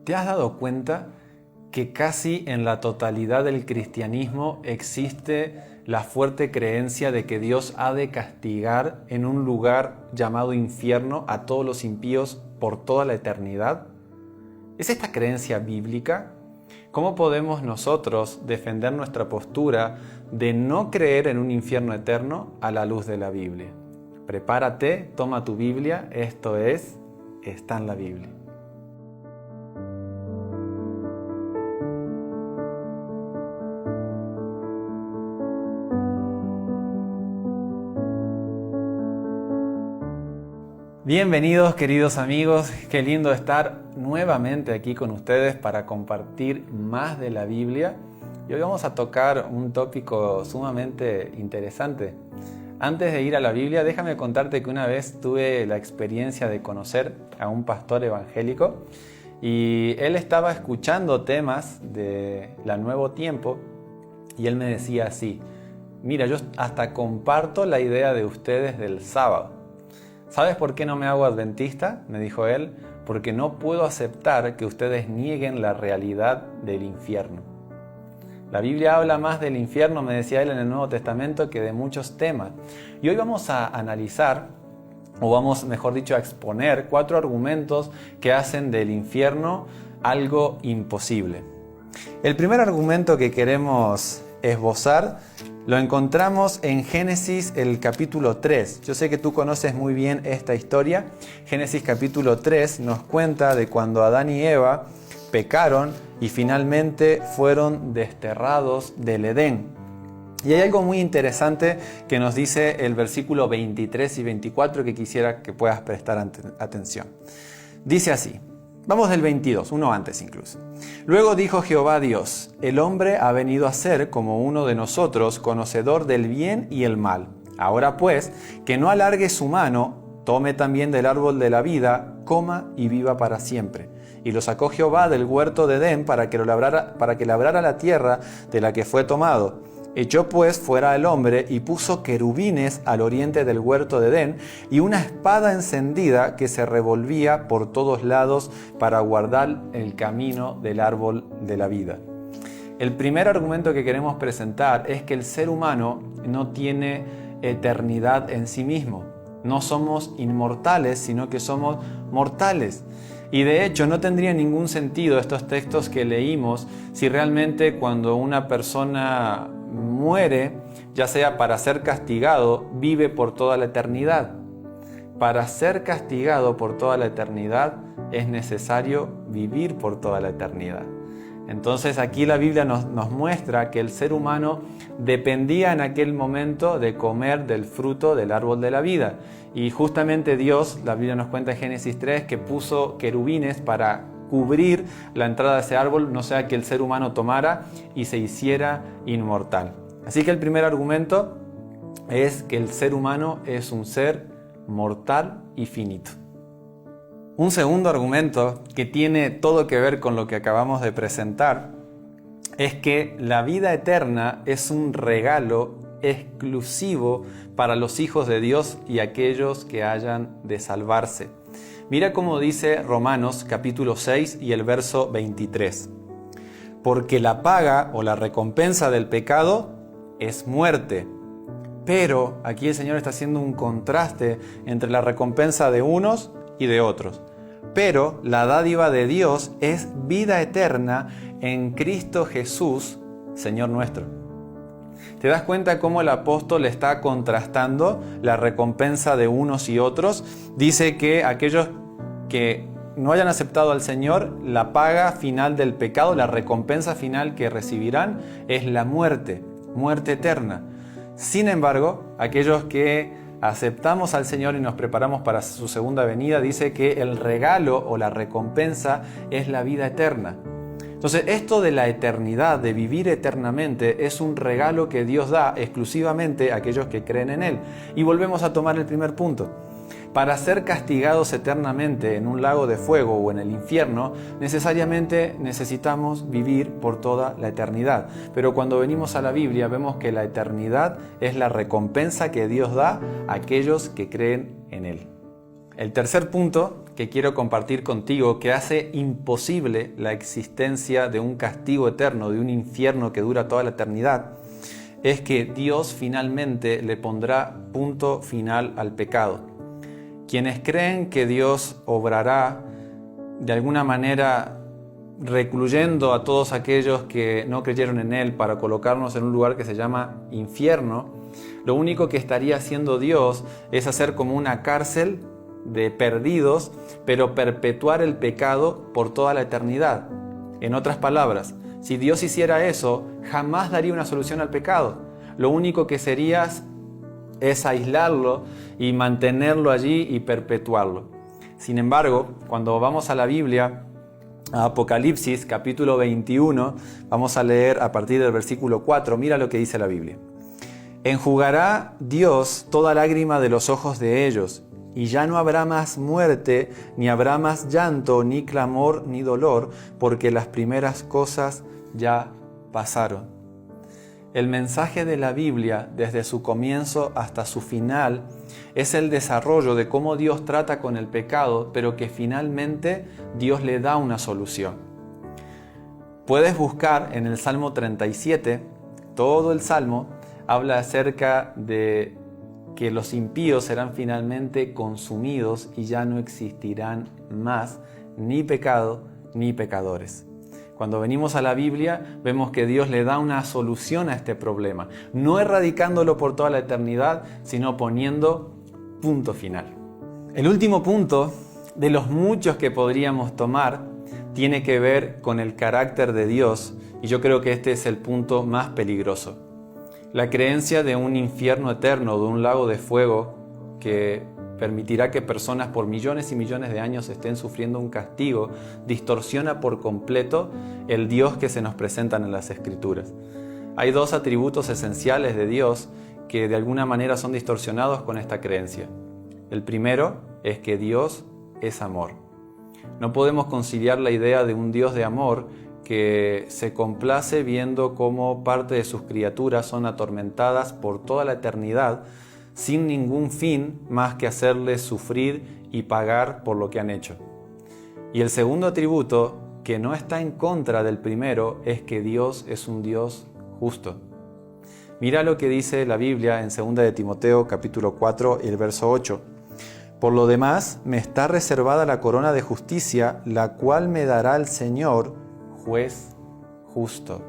¿Te has dado cuenta que casi en la totalidad del cristianismo existe la fuerte creencia de que Dios ha de castigar en un lugar llamado infierno a todos los impíos por toda la eternidad? ¿Es esta creencia bíblica? ¿Cómo podemos nosotros defender nuestra postura de no creer en un infierno eterno a la luz de la Biblia? Prepárate, toma tu Biblia, está en la Biblia. Bienvenidos queridos amigos, qué lindo estar nuevamente aquí con ustedes para compartir más de la Biblia. Y hoy vamos a tocar un tópico sumamente interesante. Antes de ir a la Biblia, déjame contarte que una vez tuve la experiencia de conocer a un pastor evangélico y él estaba escuchando temas de la Nuevo Tiempo y él me decía así: mira, yo hasta comparto la idea de ustedes del sábado. ¿Sabes por qué no me hago adventista?, me dijo él, porque no puedo aceptar que ustedes nieguen la realidad del infierno. La Biblia habla más del infierno, me decía él, en el Nuevo Testamento que de muchos temas. Y hoy vamos a analizar, o vamos, mejor dicho, a exponer 4 argumentos que hacen del infierno algo imposible. El primer argumento que queremos esbozar lo encontramos en Génesis el capítulo 3. Yo sé que tú conoces muy bien esta historia. Génesis capítulo 3 nos cuenta de cuando Adán y Eva pecaron y finalmente fueron desterrados del Edén. Y hay algo muy interesante que nos dice el versículo 23 y 24 que quisiera que puedas prestar atención. Dice así, vamos del 22, uno antes incluso. Luego dijo Jehová Dios: el hombre ha venido a ser como uno de nosotros, conocedor del bien y el mal. Ahora pues, que no alargue su mano, tome también del árbol de la vida, coma y viva para siempre. Y lo sacó Jehová del huerto de Edén para que labrara la tierra de la que fue tomado. Echó pues fuera al hombre y puso querubines al oriente del huerto de Edén y una espada encendida que se revolvía por todos lados para guardar el camino del árbol de la vida. El primer argumento que queremos presentar es que el ser humano no tiene eternidad en sí mismo. No somos inmortales, sino que somos mortales. Y de hecho no tendría ningún sentido estos textos que leímos si realmente cuando una persona muere, ya sea para ser castigado, vive por toda la eternidad. Para ser castigado por toda la eternidad es necesario vivir por toda la eternidad. Entonces aquí la Biblia nos muestra que el ser humano dependía en aquel momento de comer del fruto del árbol de la vida. Y justamente Dios, la Biblia nos cuenta en Génesis 3, que puso querubines para cubrir la entrada de ese árbol, no sea que el ser humano tomara y se hiciera inmortal. Así que el primer argumento es que el ser humano es un ser mortal y finito. Un segundo argumento que tiene todo que ver con lo que acabamos de presentar es que la vida eterna es un regalo exclusivo para los hijos de Dios y aquellos que hayan de salvarse. Mira cómo dice Romanos capítulo 6 y el verso 23. Porque la paga o la recompensa del pecado es muerte. Pero aquí el Señor está haciendo un contraste entre la recompensa de unos y de otros. Pero la dádiva de Dios es vida eterna en Cristo Jesús, Señor nuestro. ¿Te das cuenta cómo el apóstol está contrastando la recompensa de unos y otros? Dice que aquellos que no hayan aceptado al Señor, la paga final del pecado, la recompensa final que recibirán es la muerte, muerte eterna. Sin embargo, aquellos que aceptamos al Señor y nos preparamos para su segunda venida, dice que el regalo o la recompensa es la vida eterna. Entonces, esto de la eternidad, de vivir eternamente, es un regalo que Dios da exclusivamente a aquellos que creen en Él. Y volvemos a tomar el primer punto. Para ser castigados eternamente en un lago de fuego o en el infierno, necesariamente necesitamos vivir por toda la eternidad. Pero cuando venimos a la Biblia, vemos que la eternidad es la recompensa que Dios da a aquellos que creen en Él. El tercer punto que quiero compartir contigo que hace imposible la existencia de un castigo eterno, de un infierno que dura toda la eternidad, es que Dios finalmente le pondrá punto final al pecado. Quienes creen que Dios obrará de alguna manera recluyendo a todos aquellos que no creyeron en Él para colocarnos en un lugar que se llama infierno, lo único que estaría haciendo Dios es hacer como una cárcel de perdidos, pero perpetuar el pecado por toda la eternidad. En otras palabras, si Dios hiciera eso, jamás daría una solución al pecado. Lo único que sería es aislarlo y mantenerlo allí y perpetuarlo. Sin embargo, cuando vamos a la Biblia, a Apocalipsis capítulo 21, vamos a leer a partir del versículo 4, mira lo que dice la Biblia. Enjugará Dios toda lágrima de los ojos de ellos, y ya no habrá más muerte, ni habrá más llanto, ni clamor, ni dolor, porque las primeras cosas ya pasaron. El mensaje de la Biblia, desde su comienzo hasta su final, es el desarrollo de cómo Dios trata con el pecado, pero que finalmente Dios le da una solución. Puedes buscar en el Salmo 37, todo el Salmo habla acerca de que los impíos serán finalmente consumidos y ya no existirán más ni pecado ni pecadores. Cuando venimos a la Biblia, vemos que Dios le da una solución a este problema, no erradicándolo por toda la eternidad, sino poniendo punto final. El último punto, de los muchos que podríamos tomar, tiene que ver con el carácter de Dios, y yo creo que este es el punto más peligroso. La creencia de un infierno eterno, de un lago de fuego que permitirá que personas por millones y millones de años estén sufriendo un castigo, distorsiona por completo el Dios que se nos presentan en las Escrituras. Hay dos atributos esenciales de Dios que de alguna manera son distorsionados con esta creencia. El primero es que Dios es amor. No podemos conciliar la idea de un Dios de amor que se complace viendo cómo parte de sus criaturas son atormentadas por toda la eternidad sin ningún fin más que hacerles sufrir y pagar por lo que han hecho. Y el segundo atributo, que no está en contra del primero, es que Dios es un Dios justo. Mira lo que dice la Biblia en 2 de Timoteo capítulo 4 y el verso 8. Por lo demás, me está reservada la corona de justicia, la cual me dará el Señor, juez justo.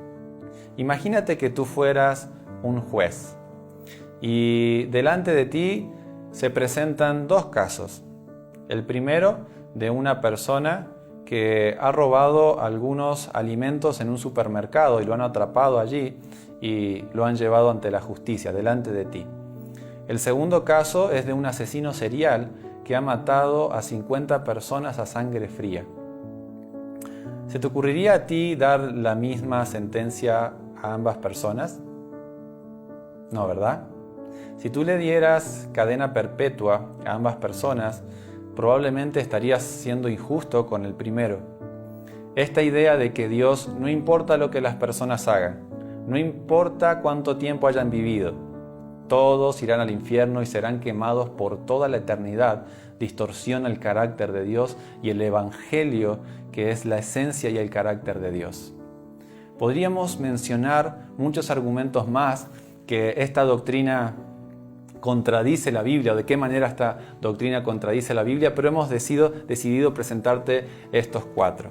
Imagínate que tú fueras un juez y delante de ti se presentan dos casos. El primero, de una persona que ha robado algunos alimentos en un supermercado y lo han atrapado allí y lo han llevado ante la justicia, delante de ti. El segundo caso es de un asesino serial que ha matado a 50 personas a sangre fría. ¿Se te ocurriría a ti dar la misma sentencia a ambas personas? No, ¿verdad? Si tú le dieras cadena perpetua a ambas personas, probablemente estarías siendo injusto con el primero. Esta idea de que Dios no importa lo que las personas hagan, no importa cuánto tiempo hayan vivido, todos irán al infierno y serán quemados por toda la eternidad, distorsiona el carácter de Dios y el Evangelio, que es la esencia y el carácter de Dios. Podríamos mencionar muchos argumentos más que esta doctrina contradice la Biblia, o de qué manera esta doctrina contradice la Biblia, pero hemos decidido presentarte estos 4.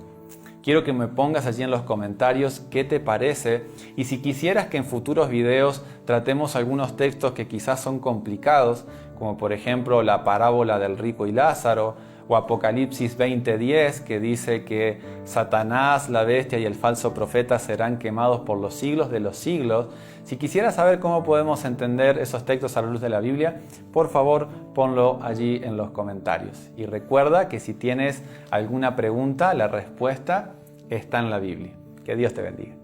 Quiero que me pongas allí en los comentarios qué te parece y si quisieras que en futuros videos tratemos algunos textos que quizás son complicados, como por ejemplo la parábola del rico y Lázaro, o Apocalipsis 20:10, que dice que Satanás, la bestia y el falso profeta serán quemados por los siglos de los siglos. Si quisieras saber cómo podemos entender esos textos a la luz de la Biblia, por favor ponlo allí en los comentarios. Y recuerda que si tienes alguna pregunta, la respuesta está en la Biblia. Que Dios te bendiga.